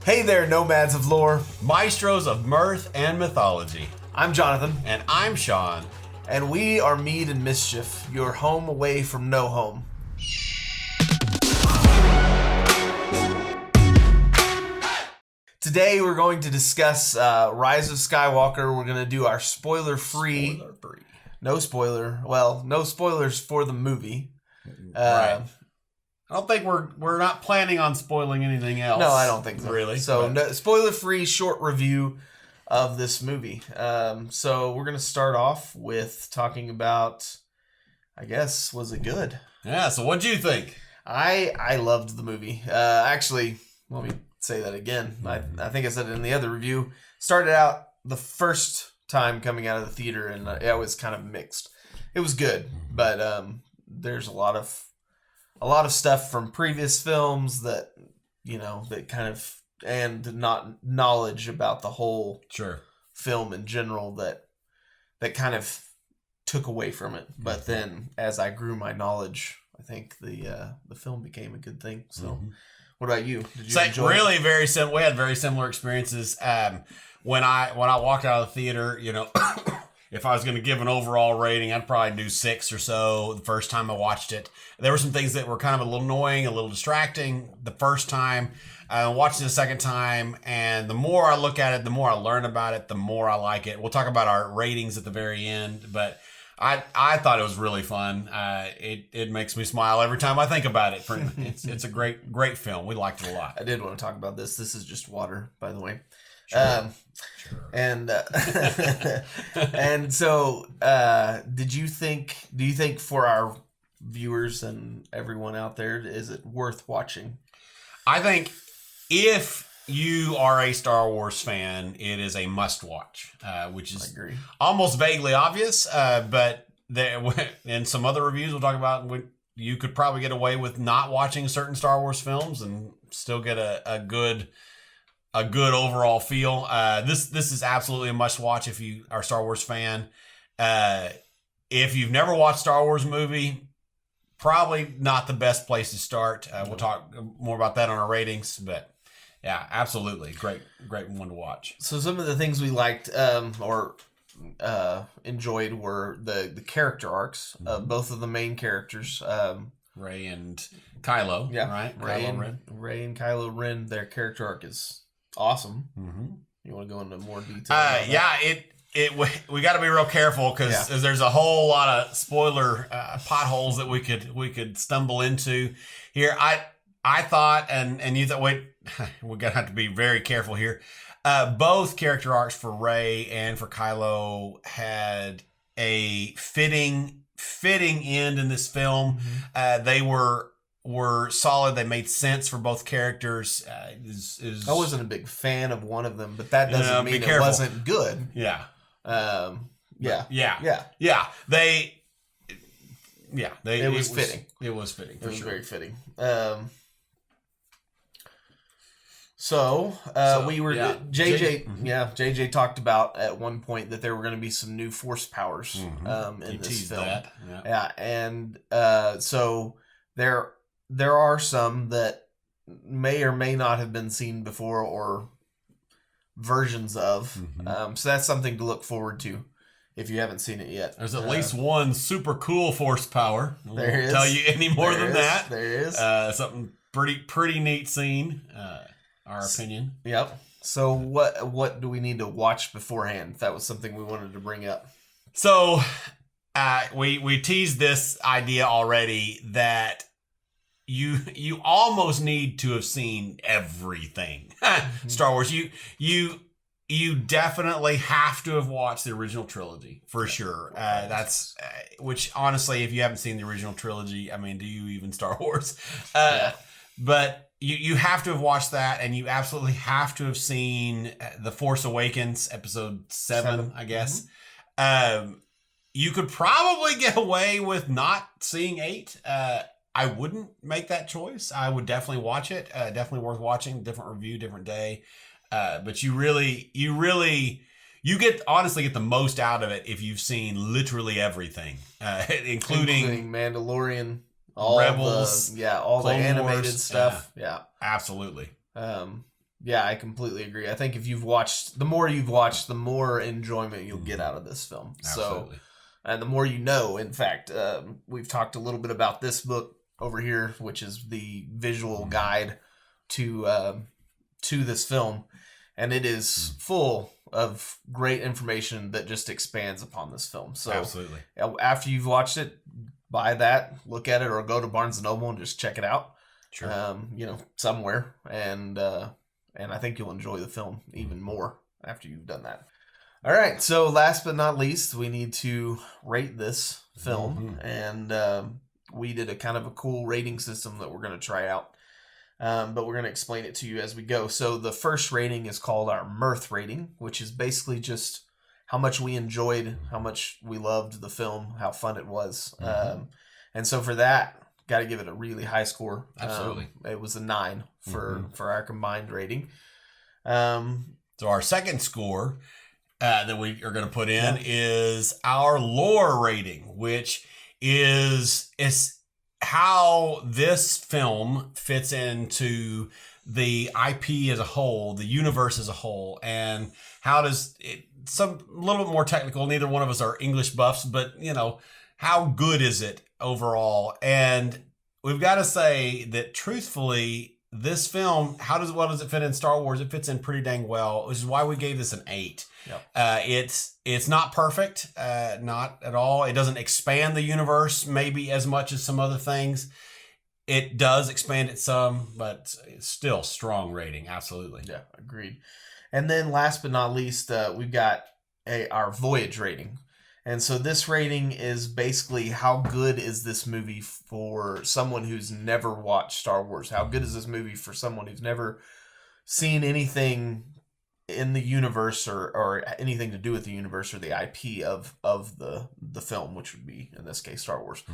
Hey there, nomads of lore. Maestros of mirth and mythology. I'm Jonathan. And I'm Sean. And we are Mead and Mischief, your home away from no home. Today we're going to discuss Rise of Skywalker. We're going to do our spoiler-free. No spoilers for the movie. Right. I don't think we're not planning on spoiling anything else. No, I don't think so. Really. So no, spoiler-free short review of this movie. So we're going to start off with talking about, I guess, was it good? Yeah, so what'd you think? I loved the movie. Actually, let me say that again. I think I said it in the other review. Started out the first time coming out of the theater, and I was kind of mixed. It was good, but there's a lot of stuff from previous films that, that kind of, and not knowledge about the whole film in general that kind of took away from it. But then as I grew my knowledge, I think the film became a good thing. So what about you? Did you enjoy really it? Very similar. We had very similar experiences. When I walked out of the theater, if I was going to give an overall rating, I'd probably do 6 or so the first time I watched it. There were some things that were kind of a little annoying, a little distracting the first time. I watched it a second time, and the more I look at it, the more I learn about it, the more I like it. We'll talk about our ratings at the very end, but I thought it was really fun. It makes me smile every time I think about it. It's a great film. We liked it a lot. I did want to talk about this. This is just water, by the way. Sure. And and so do you think for our viewers and everyone out there, is it worth watching? I think if you are a Star Wars fan, it is a must watch, which is almost vaguely obvious, but in some other reviews we'll talk about, you could probably get away with not watching certain Star Wars films and still get a good overall feel. This is absolutely a must watch if you are a Star Wars fan. If you've never watched Star Wars movie, probably not the best place to start. We'll talk more about that on our ratings, but yeah, absolutely great one to watch. So some of the things we liked or enjoyed were the character arcs of both of the main characters, Rey and Kylo. Yeah, right. Rey and Kylo Ren. Their character arc is awesome. You want to go into more detail? We got to be real careful because there's a whole lot of spoiler potholes that we could stumble into here. I thought, and you thought, wait, we're gonna have to be very careful here. Both character arcs for Rey and for Kylo had a fitting end in this film. They were solid. They made sense for both characters. I wasn't a big fan of one of them, but that doesn't mean it wasn't good. Yeah. It was fitting. It was fitting. It was sure. very fitting. JJ talked about at one point that there were going to be some new force powers in this film. And so there are some that may or may not have been seen before or versions of. So that's something to look forward to if you haven't seen it yet. There's at least one super cool force power. There is. Tell you any more than that. There is. Something pretty neat scene. Our opinion. Yep. So what do we need to watch beforehand? That was something we wanted to bring up. So we teased this idea already that you almost need to have seen everything. Star Wars. You definitely have to have watched the original trilogy for sure. That's which honestly, if you haven't seen the original trilogy, I mean, do you even Star Wars? But you have to have watched that, and you absolutely have to have seen The Force Awakens, episode 7, I guess. You could probably get away with not seeing 8. I wouldn't make that choice. I would definitely watch it. Definitely worth watching. Different review, different day. But you honestly get the most out of it if you've seen literally everything, including Mandalorian, all Rebels, all the animated Wars, stuff. Yeah, absolutely. Yeah, I completely agree. I think if you've watched, the more you've watched, the more enjoyment you'll get out of this film. Absolutely. So, and the more you know. In fact, we've talked a little bit about this book over here, which is the visual guide to this film, and it is full of great information that just expands upon this film. So, Absolutely. After you've watched it, buy that, look at it, or go to Barnes and Noble and just check it out. Sure. Somewhere, and I think you'll enjoy the film even more after you've done that. All right, so last but not least, we need to rate this film, and we did a kind of a cool rating system that we're going to try out, but we're going to explain it to you as we go. So the first rating is called our mirth rating, which is basically just how much we enjoyed, how much we loved the film, how fun it was, and so for that, got to give it a really high score. Absolutely. It was a 9 for our combined rating. So our second score that we are going to put in is our lore rating, which is how this film fits into the IP as a whole, the universe as a whole, and how does it, some a little bit more technical. Neither one of us are English buffs, but how good is it overall? And we've got to say that truthfully, this film, what does it fit in Star Wars? It fits in pretty dang well, which is why we gave this an 8. Yep. It's not perfect, not at all. It doesn't expand the universe maybe as much as some other things. It does expand it some, but it's still strong rating. Absolutely. Yeah, agreed. And then last but not least, we've got our voyage rating. And so this rating is basically how good is this movie for someone who's never watched Star Wars? How good is this movie for someone who's never seen anything in the universe or anything to do with the universe or the IP of the film, which would be, in this case, Star Wars.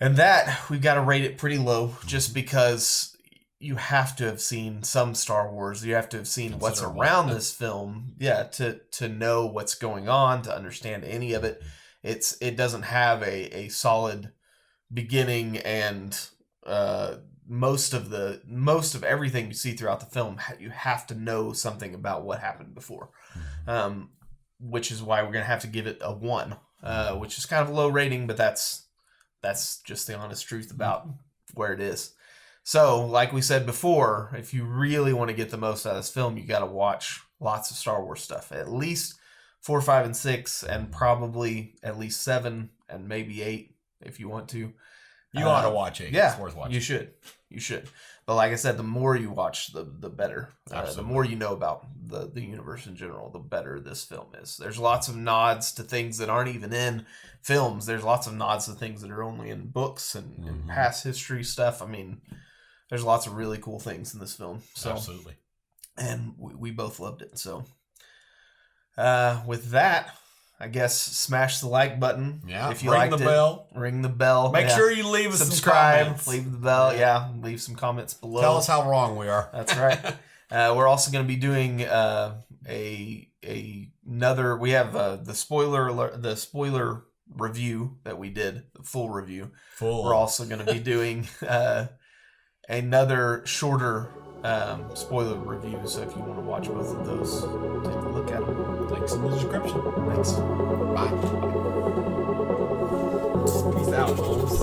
And that, we've got to rate it pretty low just because you have to have seen some Star Wars. You have to have seen what's around this film, to know what's going on, to understand any of it. It doesn't have a solid beginning, and most of everything you see throughout the film, you have to know something about what happened before, which is why we're gonna have to give it a 1, which is kind of a low rating, but that's just the honest truth about where it is. So, like we said before, if you really want to get the most out of this film, you got to watch lots of Star Wars stuff. At least 4, 5, and 6, and probably at least 7 and maybe 8 if you want to. You ought to watch it. Yeah, it's worth watching. You should. But like I said, the more you watch, the better. The more you know about the universe in general, the better this film is. There's lots of nods to things that aren't even in films. There's lots of nods to things that are only in books and past history stuff. I mean, there's lots of really cool things in this film. So, absolutely. And we both loved it. So with that, I guess smash the like button. Yeah. If you ring liked the it. bell. Ring the bell. Make sure you leave us subscribe, some comments. leave the bell. Yeah. Leave some comments below. Tell us how wrong we are. That's right. We're also going to be doing another. We have the spoiler review that we did, the full review. We're also going to be doing another shorter spoiler review. So if you want to watch both of those, take a look at them. Links in the description. Thanks. Bye. Peace out, folks.